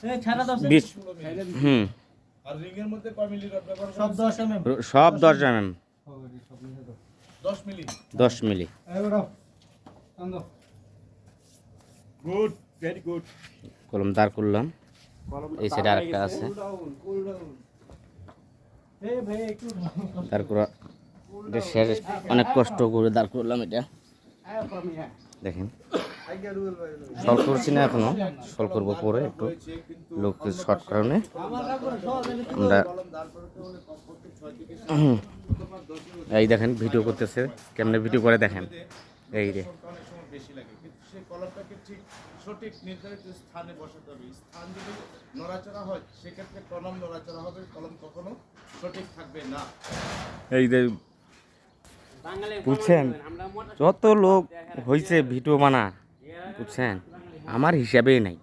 20 হুম আর ring এর মধ্যে কয় মিলি রড ব্যবহার সব 10 mm সব 10 mm 10 মিলি 10 মিলি গুড ভেরি গুড কলম দাঁড় করলাম এই সাইডে আরেকটা আছে তারপর এটা শেষ অনেক কষ্ট করে দাঁড় করলাম এটা দেখেন সল করছি না এখনো সল করবো পরে একটু লোক শর্ট কারণে আমরা এই দেখেন ভিডিও করতেছে কেমনে ভিডিও করে দেখেন এই রে অনেক সময় বেশি লাগে কিন্তু সেই কলমটাকে ঠিক সঠিক নির্ধারিত স্থানে বসাতে হবে স্থান যদি নড়াচড়া হয় সেক্ষেত্রে কলম নড়াচড়া হবে কলম কখনো সঠিক থাকবে না এই যে বুঝছেন যত লোক হয়েছে ভিডিও বানা বুঝছেন আমার হিসাবেই নাই